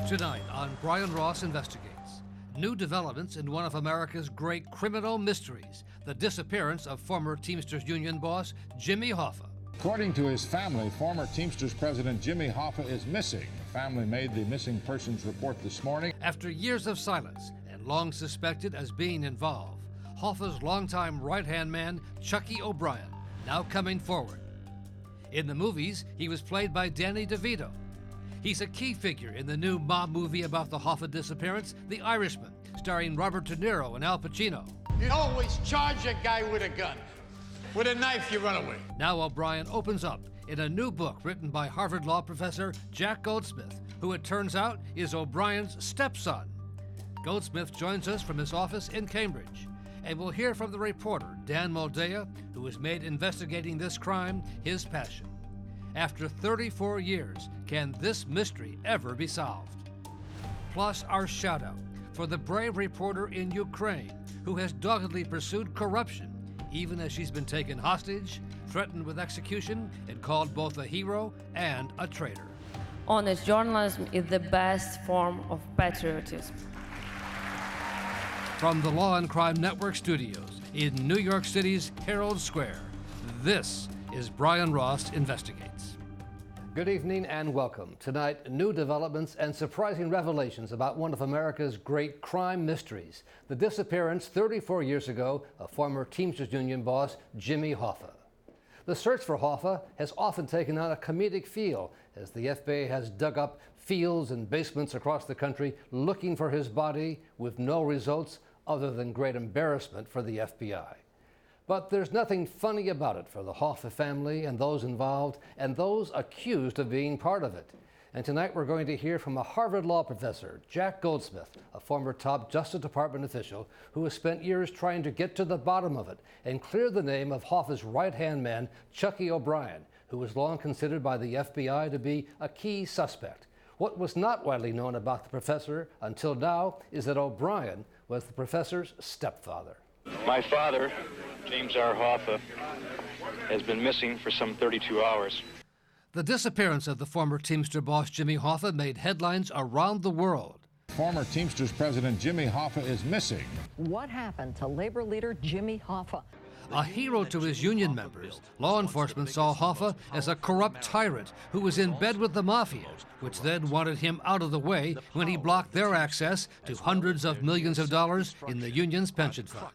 Tonight on Brian Ross Investigates, new developments in one of America's great criminal mysteries, the disappearance of former Teamsters Union boss Jimmy Hoffa. According to his family, former Teamsters president Jimmy Hoffa is missing. The family made the missing persons report this morning. After years of silence and long suspected as being involved, Hoffa's longtime right-hand man, Chucky O'Brien, now coming forward. In the movies, he was played by Danny DeVito. He's a key figure in the new mob movie about the Hoffa disappearance, The Irishman, starring Robert De Niro and Al Pacino. You always charge a guy with a gun. With a knife, you run away. Now O'Brien opens up in a new book written by Harvard law professor Jack Goldsmith, who it turns out is O'Brien's stepson. Goldsmith joins us from his office in Cambridge, and we'll hear from the reporter, Dan Moldea, who has made investigating this crime his passion. After 34 years, can this mystery ever be solved? Plus, our shout-out for the brave reporter in Ukraine who has doggedly pursued corruption, even as she's been taken hostage, threatened with execution, and called both a hero and a traitor. Honest journalism is the best form of patriotism. From the Law&Crime Network studios in New York City's Herald Square, this is Brian Ross Investigates. Good evening and welcome. Tonight, new developments and surprising revelations about one of America's great crime mysteries, the disappearance 34 years ago of former Teamsters Union boss Jimmy Hoffa. The search for Hoffa has often taken on a comedic feel as the FBI has dug up fields and basements across the country looking for his body with no results other than great embarrassment for the FBI. But there's nothing funny about it for the Hoffa family and those involved and those accused of being part of it. And tonight we're going to hear from a Harvard law professor, Jack Goldsmith, a former top Justice Department official who has spent years trying to get to the bottom of it and clear the name of Hoffa's right-hand man, Chucky O'Brien, who was long considered by the FBI to be a key suspect. What was not widely known about the professor until now is that O'Brien was the professor's stepfather. My father, James R. Hoffa, has been missing for some 32 hours. The disappearance of the former Teamster boss Jimmy Hoffa made headlines around the world. Former Teamsters president Jimmy Hoffa is missing. What happened to labor leader Jimmy Hoffa? A hero to his union members, law enforcement saw Hoffa as a corrupt tyrant who was in bed with the mafia, which then wanted him out of the way when he blocked their access to hundreds of millions of dollars in the union's pension fund.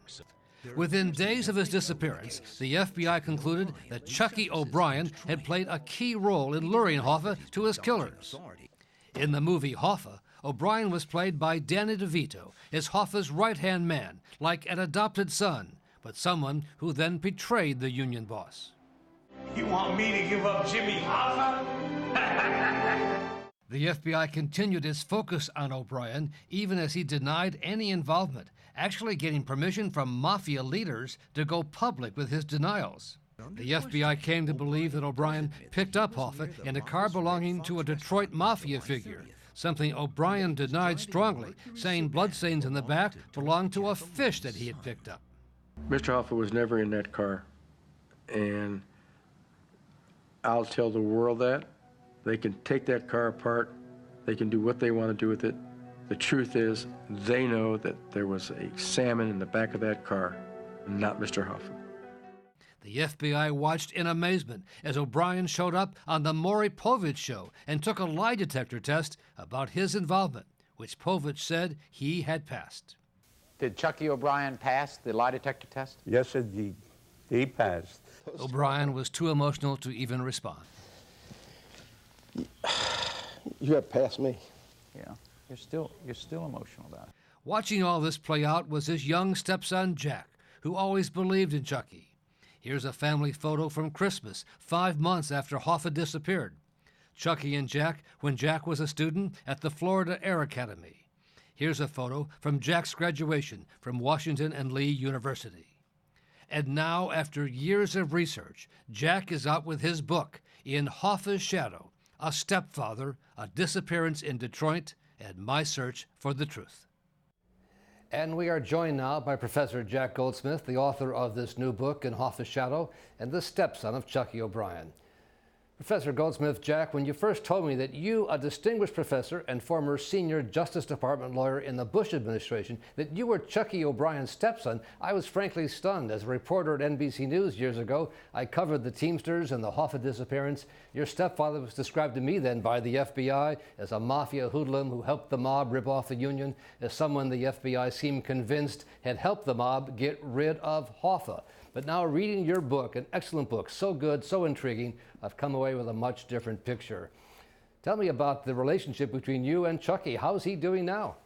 Within days of his disappearance, the FBI concluded that Chucky O'Brien had played a key role in luring Hoffa to his killers. In the movie Hoffa, O'Brien was played by Danny DeVito as Hoffa's right-hand man, like an adopted son, but someone who then betrayed the union boss. You want me to give up Jimmy Hoffa? The FBI continued its focus on O'Brien even as he denied any involvement, actually getting permission from mafia leaders to go public with his denials. The FBI came to believe that O'Brien picked up Hoffa in a car belonging to a Detroit mafia figure, something O'Brien denied strongly, saying bloodstains in the back belonged to a fish that he had picked up. Mr. Hoffa was never in that car, and I'll tell the world that. They can take that car apart. They can do what they want to do with it. The truth is, they know that there was a salmon in the back of that car, not Mr. Hoffa. The FBI watched in amazement as O'Brien showed up on the Maury Povich show and took a lie detector test about his involvement, which Povich said he had passed. Did Chucky O'Brien pass the lie detector test? Yes, indeed. He passed. O'Brien was too emotional to even respond. You have passed me. Yeah, you're still emotional about it. Watching all this play out was his young stepson, Jack, who always believed in Chucky. Here's a family photo from Christmas, 5 months after Hoffa disappeared. Chucky and Jack when Jack was a student at the Florida Air Academy. Here's a photo from Jack's graduation from Washington and Lee University. And now, after years of research, Jack is out with his book, In Hoffa's Shadow, A Stepfather, A Disappearance in Detroit, and My Search for the Truth. And we are joined now by Professor Jack Goldsmith, the author of this new book, In Hoffa's Shadow, and the stepson of Chucky O'Brien. Professor Goldsmith, Jack, when you first told me that you, a distinguished professor and former senior Justice Department lawyer in the Bush administration, that you were Chucky O'Brien's stepson, I was frankly stunned. As a reporter at NBC News years ago, I covered the Teamsters and the Hoffa disappearance. Your stepfather was described to me then by the FBI as a mafia hoodlum who helped the mob rip off the Union, as someone the FBI seemed convinced had helped the mob get rid of Hoffa. But now reading your book, an excellent book, so good, so intriguing, I've come away with a much different picture. Tell me about the relationship between you and Chucky. How's he doing now?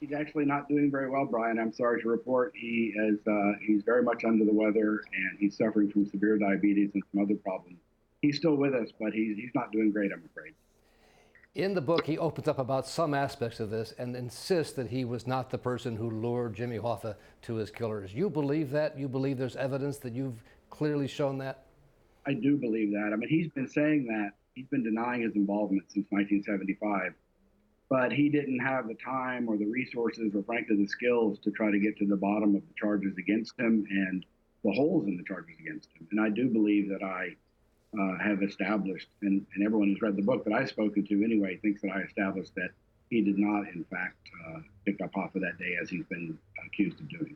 He's actually not doing very well, Brian. I'm sorry to report. He's very much under the weather, and he's suffering from severe diabetes and some other problems. He's still with us, but he's not doing great, I'm afraid. In the book, he opens up about some aspects of this and insists that he was not the person who lured Jimmy Hoffa to his killers. You believe that? You believe there's evidence that you've clearly shown that? I do believe that. I mean, he's been saying that. He's been denying his involvement since 1975. But he didn't have the time or the resources or, frankly, the skills to try to get to the bottom of the charges against him and the holes in the charges against him. And I do believe that I have established, and everyone who's read the book that I've spoken to anyway thinks that I established that he did not, in fact, pick up Hoffa that day as he's been accused of doing.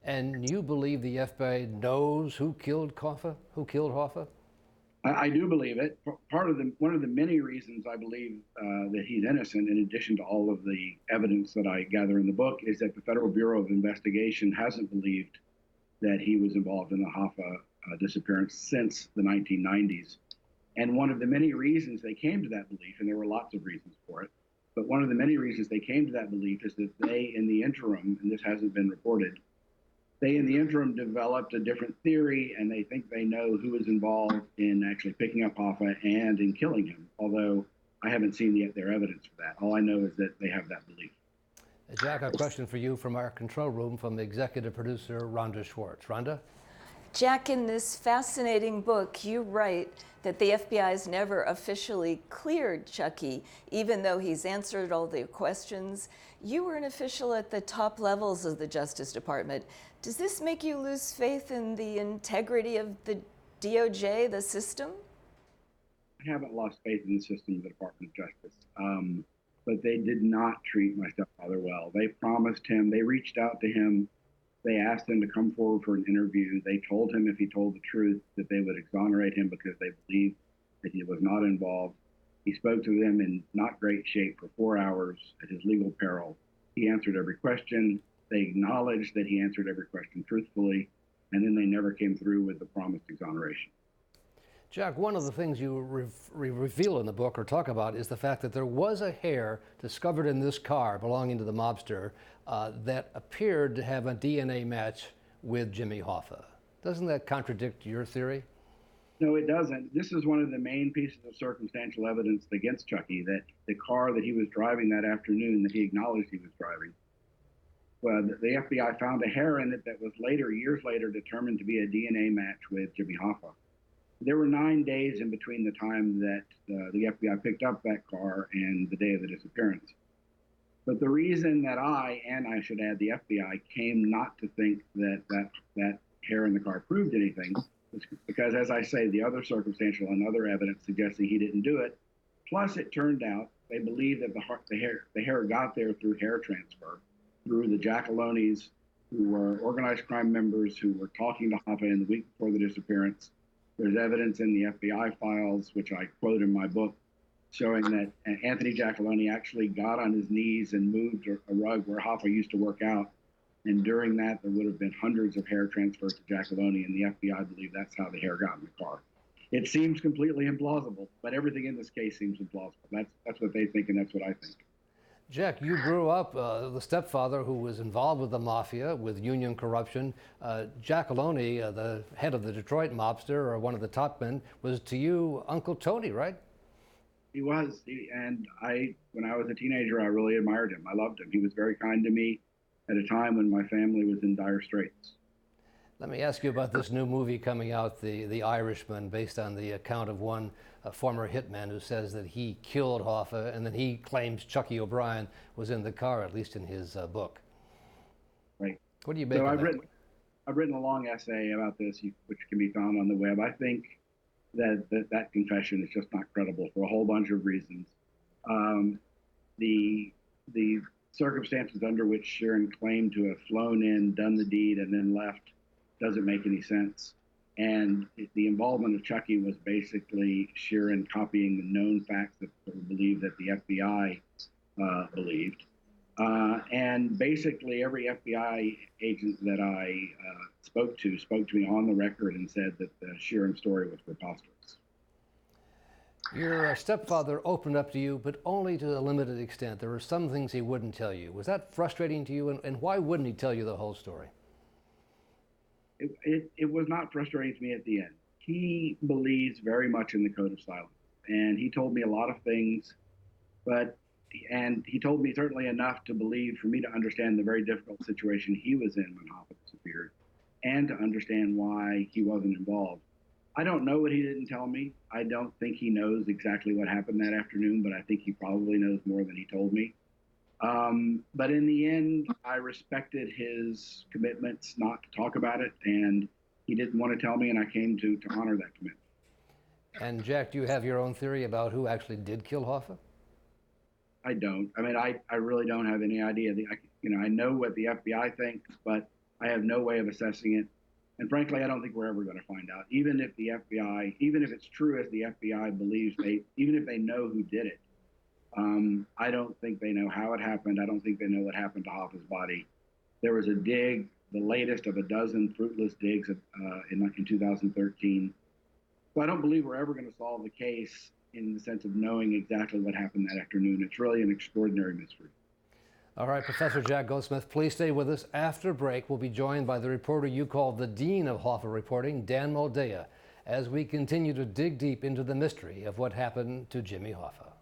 And you believe the FBI knows who killed Hoffa? Who killed Hoffa? I do believe it. One of the many reasons I believe that he's innocent, in addition to all of the evidence that I gather in the book, is that the Federal Bureau of Investigation hasn't believed that he was involved in the Hoffa disappearance since the 1990s. And one of the many reasons they came to that belief, and there were lots of reasons for it, but one of the many reasons they came to that belief is that they, in the interim, and this hasn't been reported, they in the interim developed a different theory, and they think they know who was involved in actually picking up Hoffa and in killing him, although I haven't seen yet their evidence for that. All I know is that they have that belief. Jack, a question for you from our control room from the executive producer, Rhonda Schwartz. Rhonda? Jack, in this fascinating book, you write that the FBI's never officially cleared Chucky, even though he's answered all the questions. You were an official at the top levels of the Justice Department. Does this make you lose faith in the integrity of the DOJ, the system? I haven't lost faith in the system of the Department of Justice, but they did not treat my stepfather well. They promised him, they reached out to him, they asked him to come forward for an interview. They told him if he told the truth that they would exonerate him because they believed that he was not involved. He spoke to them in not great shape for 4 hours at his legal peril. He answered every question. They acknowledged that he answered every question truthfully, and then they never came through with the promised exoneration. Jack, one of the things you reveal in the book or talk about is the fact that there was a hair discovered in this car belonging to the mobster that appeared to have a DNA match with Jimmy Hoffa. Doesn't that contradict your theory? No, it doesn't. This is one of the main pieces of circumstantial evidence against Chucky, that the car that he was driving that afternoon, that he acknowledged he was driving, well, the FBI found a hair in it that was later, years later, determined to be a DNA match with Jimmy Hoffa. There were 9 days in between the time that the FBI picked up that car and the day of the disappearance. But the reason that I should add the FBI, came not to think that hair in the car proved anything was because, as I say, the other circumstantial and other evidence suggesting he didn't do it. Plus, it turned out they believe that the hair got there through hair transfer, through the Jackalonis, who were organized crime members who were talking to Hoffa in the week before the disappearance. There's evidence in the FBI files, which I quote in my book, showing that Anthony Jackaloni actually got on his knees and moved a rug where Hoffa used to work out. And during that, there would have been hundreds of hair transfers to Jackaloni, and the FBI believe that's how the hair got in the car. It seems completely implausible, but everything in this case seems implausible. That's what they think, and that's what I think. Jack, you grew up, the stepfather who was involved with the mafia, with union corruption. Jackaloni, the head of the Detroit mobster, or one of the top men, was to you Uncle Tony, right? He was, when I was a teenager, I really admired him. I loved him. He was very kind to me at a time when my family was in dire straits. Let me ask you about this new movie coming out, The Irishman, based on the account of one former hitman who says that he killed Hoffa, and then he claims Chucky O'Brien was in the car, at least in his book. Right. What do you make of that? I've written a long essay about this, which can be found on the web. I think that confession is just not credible for a whole bunch of reasons. The circumstances under which Sheeran claimed to have flown in, done the deed, and then left doesn't make any sense. And the involvement of Chucky was basically Sheeran copying the known facts that were believed that the FBI believed. And basically every FBI agent that I spoke to me on the record and said that the Sheeran story was preposterous. Your stepfather opened up to you, but only to a limited extent. There were some things he wouldn't tell you. Was that frustrating to you, and why wouldn't he tell you the whole story? It was not frustrating to me at the end. He believes very much in the code of silence, and he told me a lot of things, and he told me certainly enough to believe, for me to understand the very difficult situation he was in when Hoffa disappeared, and to understand why he wasn't involved. I don't know what he didn't tell me. I don't think he knows exactly what happened that afternoon, but I think he probably knows more than he told me. But in the end, I respected his commitments not to talk about it, and he didn't want to tell me, and I came to honor that commitment. And Jack, do you have your own theory about who actually did kill Hoffa? I don't. I mean, I really don't have any idea. I know what the FBI thinks, but I have no way of assessing it. And frankly, I don't think we're ever going to find out. Even if the FBI, even if it's true as the FBI believes, even if they know who did it, I don't think they know how it happened. I don't think they know what happened to Hoffa's body. There was a dig, the latest of a dozen fruitless digs in 2013. So I don't believe we're ever going to solve the case in the sense of knowing exactly what happened that afternoon. It's really an extraordinary mystery. All right, Professor Jack Goldsmith, please stay with us. After break, we'll be joined by the reporter you called the Dean of Hoffa Reporting, Dan Moldea, as we continue to dig deep into the mystery of what happened to Jimmy Hoffa.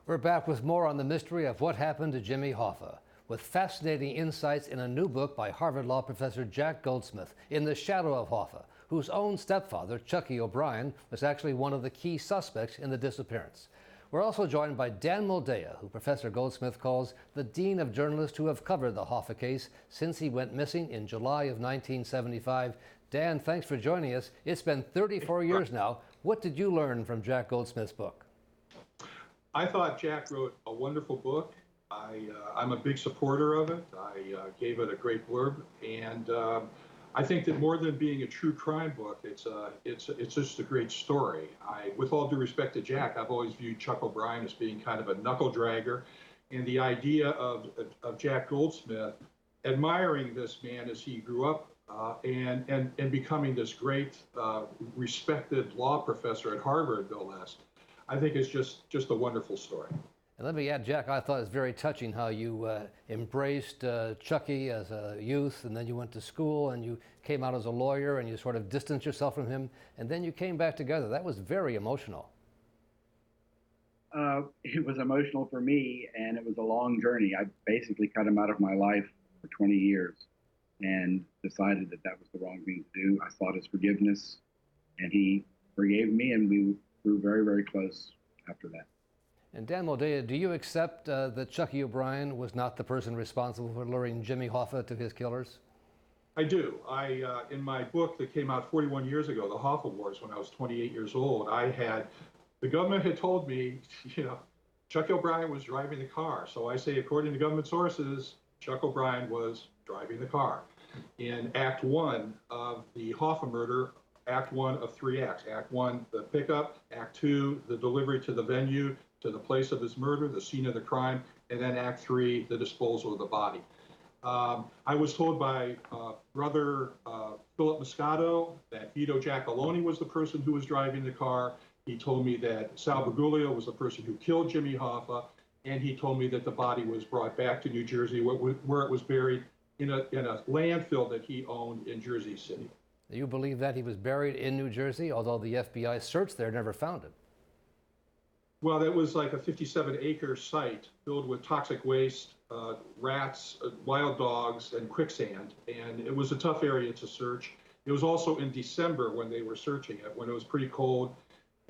We're back with more on the mystery of what happened to Jimmy Hoffa, with fascinating insights in a new book by Harvard Law professor Jack Goldsmith, In the Shadow of Hoffa, whose own stepfather, Chucky O'Brien, was actually one of the key suspects in the disappearance. We're also joined by Dan Moldea, who Professor Goldsmith calls the dean of journalists who have covered the Hoffa case since he went missing in July of 1975. Dan, thanks for joining us. It's been 34 years now. What did you learn from Jack Goldsmith's book? I thought Jack wrote a wonderful book. I'm a big supporter of it. I gave it a great blurb, and I think that more than being a true crime book, it's just a great story. With all due respect to Jack, I've always viewed Chuck O'Brien as being kind of a knuckle dragger, and the idea of Jack Goldsmith admiring this man as he grew up and becoming this great respected law professor at Harvard, no less, I think is just a wonderful story. And let me add, Jack, I thought it was very touching how you embraced Chucky as a youth, and then you went to school and you came out as a lawyer and you sort of distanced yourself from him, and then you came back together. That was very emotional. It was emotional for me, and it was a long journey. I basically cut him out of my life for 20 years and decided that that was the wrong thing to do. I sought his forgiveness, and he forgave me, and we grew very, very close after that. And Dan Moldea, do you accept that Chucky O'Brien was not the person responsible for luring Jimmy Hoffa to his killers? I do. In my book that came out 41 years ago, The Hoffa Wars, when I was 28 years old, the government had told me, Chuck O'Brien was driving the car. So I say, according to government sources, Chuck O'Brien was driving the car. In Act 1 of the Hoffa murder, Act 1 of 3 acts. Act 1, the pickup. Act 2, the delivery to the venue, to the place of his murder, the scene of the crime. And then Act 3, the disposal of the body. I was told by brother Philip Moscato that Vito Giacalone was the person who was driving the car. He told me that Sal Bergoglio was the person who killed Jimmy Hoffa. And he told me that the body was brought back to New Jersey, where it was buried in a landfill that he owned in Jersey City. Do you believe that he was buried in New Jersey, although the FBI searched there, never found him? Well, that was like a 57-acre site filled with toxic waste, rats, wild dogs, and quicksand. And it was a tough area to search. It was also in December when they were searching it, when it was pretty cold,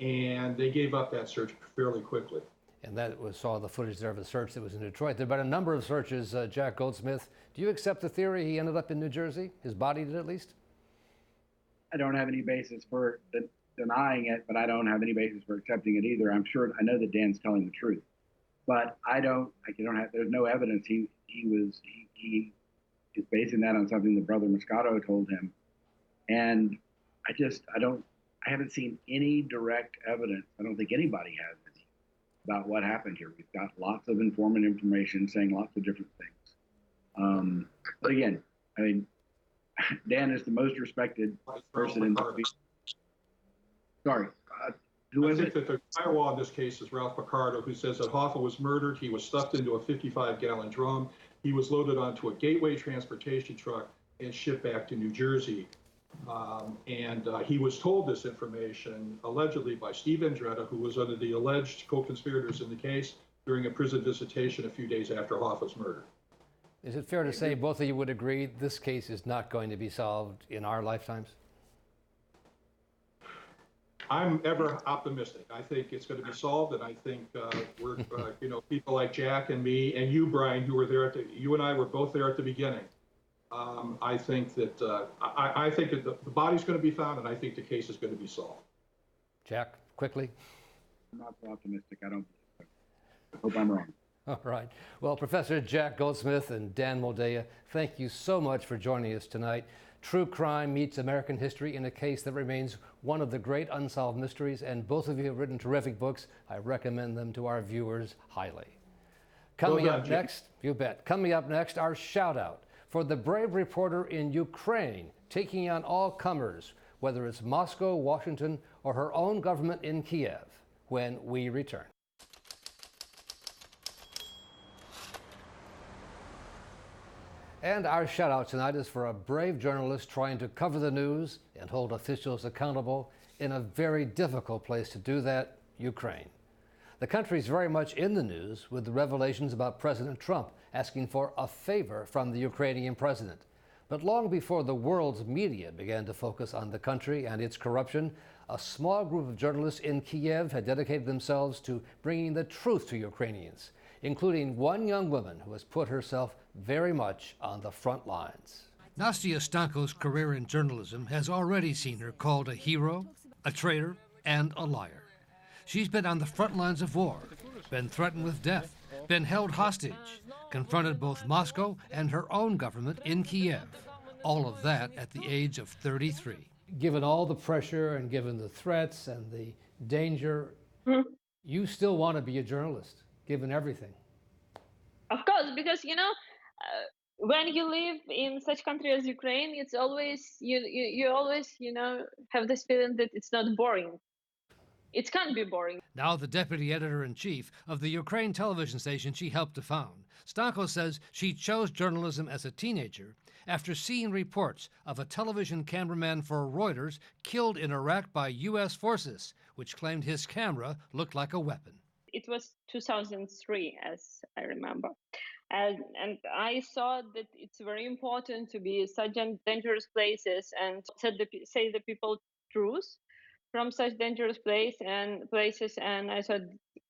and they gave up that search fairly quickly. And that saw the footage there of a search that was in Detroit. There have been a number of searches. Jack Goldsmith, do you accept the theory he ended up in New Jersey? His body did, at least? I don't have any basis for denying it, but I don't have any basis for accepting it either. I know that Dan's telling the truth, but there's no evidence he is basing that on something the brother Moscato told him. And I haven't seen any direct evidence. I don't think anybody has any about what happened here. We've got lots of informant information saying lots of different things. But again, I mean, Dan is the most respected person in the field. Sorry, who is it? I think that the firewall in this case is Ralph Picardo, who says that Hoffa was murdered. He was stuffed into a 55-gallon drum. He was loaded onto a Gateway transportation truck and shipped back to New Jersey. He was told this information allegedly by Steve Andretta, who was one of the alleged co-conspirators in the case, during a prison visitation a few days after Hoffa's murder. Is it fair to say both of you would agree this case is not going to be solved in our lifetimes? I'm ever optimistic. I think it's going to be solved, and I think we're, people like Jack and me and you, Brian, who were there you and I were both there at the beginning. I think that I think that the body's going to be found, and I think the case is going to be solved. Jack, quickly. I'm not so optimistic. I hope I'm wrong. All right. Well, Professor Jack Goldsmith and Dan Moldea, thank you so much for joining us tonight. True crime meets American history in a case that remains one of the great unsolved mysteries, and both of you have written terrific books. I recommend them to our viewers highly. Coming up next, you bet. Coming up next, our shout out for the brave reporter in Ukraine taking on all comers, whether it's Moscow, Washington, or her own government in Kiev, when we return. And our shout out tonight is for a brave journalist trying to cover the news and hold officials accountable in a very difficult place to do that, Ukraine. The country is very much in the news with the revelations about President Trump asking for a favor from the Ukrainian president. But long before the world's media began to focus on the country and its corruption, a small group of journalists in Kiev had dedicated themselves to bringing the truth to Ukrainians, including one young woman who has put herself very much on the front lines. Nastia Stanko's career in journalism has already seen her called a hero, a traitor, and a liar. She's been on the front lines of war, been threatened with death, been held hostage, confronted both Moscow and her own government in Kiev. All of that at the age of 33. Given all the pressure and given the threats and the danger, you still want to be a journalist, given everything. Of course, because, when you live in such country as Ukraine, it's always, you always, have this feeling that it's not boring. It can't be boring. Now the deputy editor-in-chief of the Ukraine television station she helped to found, Stanko says she chose journalism as a teenager after seeing reports of a television cameraman for Reuters killed in Iraq by U.S. forces, which claimed his camera looked like a weapon. It was 2003, as I remember. And I saw that it's very important to be in such dangerous places and say the people truth from such dangerous places, and I thought,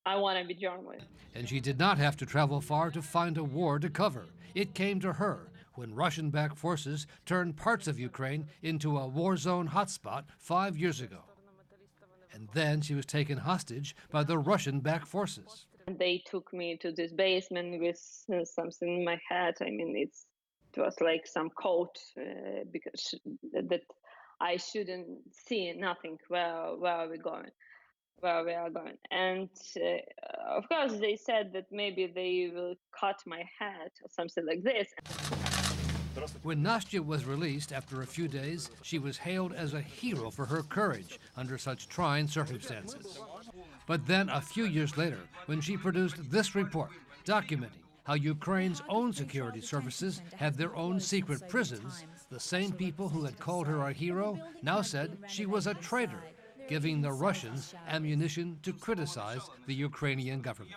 I want to be journalist. And she did not have to travel far to find a war to cover. It came to her when Russian-backed forces turned parts of Ukraine into a war zone hotspot 5 years ago. And then she was taken hostage by the Russian-backed forces. They took me to this basement with something in my head. I mean, it was like some code because that I shouldn't see nothing where we are going. And of course, they said that maybe they will cut my head or something like this. When Nastia was released after a few days, she was hailed as a hero for her courage under such trying circumstances. But then a few years later, when she produced this report documenting how Ukraine's own security services had their own secret prisons, the same people who had called her a hero now said she was a traitor, giving the Russians ammunition to criticize the Ukrainian government.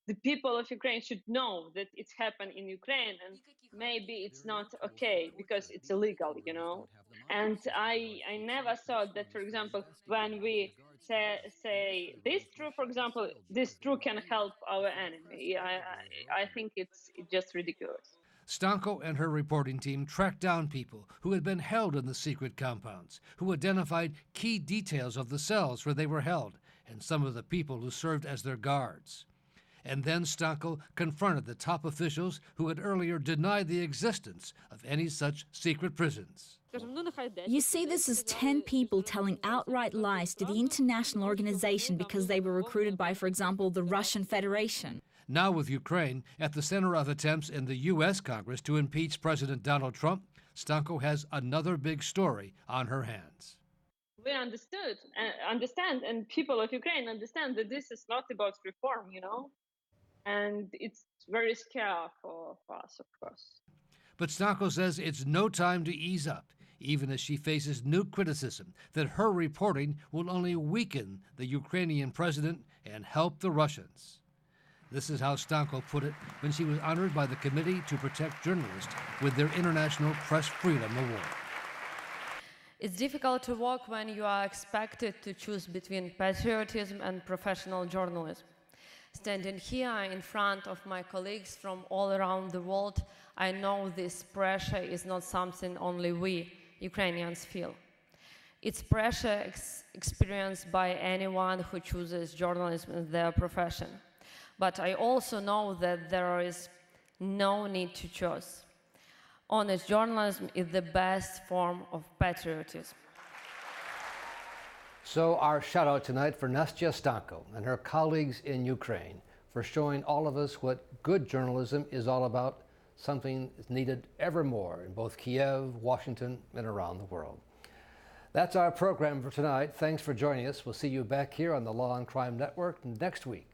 The people of Ukraine should know that it's happened in Ukraine, and maybe it's not okay because it's illegal, And I never thought that, for example, when we say this true, for example, this true can help our enemy. I think it's just ridiculous. Stanko and her reporting team tracked down people who had been held in the secret compounds, who identified key details of the cells where they were held, and some of the people who served as their guards. And then Stanko confronted the top officials who had earlier denied the existence of any such secret prisons. You see this as 10 people telling outright lies to the international organization because they were recruited by, for example, the Russian Federation. Now with Ukraine at the center of attempts in the U.S. Congress to impeach President Donald Trump, Stanko has another big story on her hands. We understand, and people of Ukraine understand that this is not about reform, and it's very scary for us, of course. But Stanko says it's no time to ease up, even as she faces new criticism that her reporting will only weaken the Ukrainian president and help the Russians. This is how Stanko put it when she was honored by the Committee to Protect Journalists with their International Press Freedom Award. It's difficult to work when you are expected to choose between patriotism and professional journalism. Standing here in front of my colleagues from all around the world, I know this pressure is not something only we, Ukrainians, feel. It's pressure experienced by anyone who chooses journalism as their profession. But I also know that there is no need to choose. Honest journalism is the best form of patriotism. So our shout out tonight for Nastya Stanko and her colleagues in Ukraine for showing all of us what good journalism is all about, something that's needed ever more in both Kiev, Washington, and around the world. That's our program for tonight. Thanks for joining us. We'll see you back here on the Law and Crime Network next week.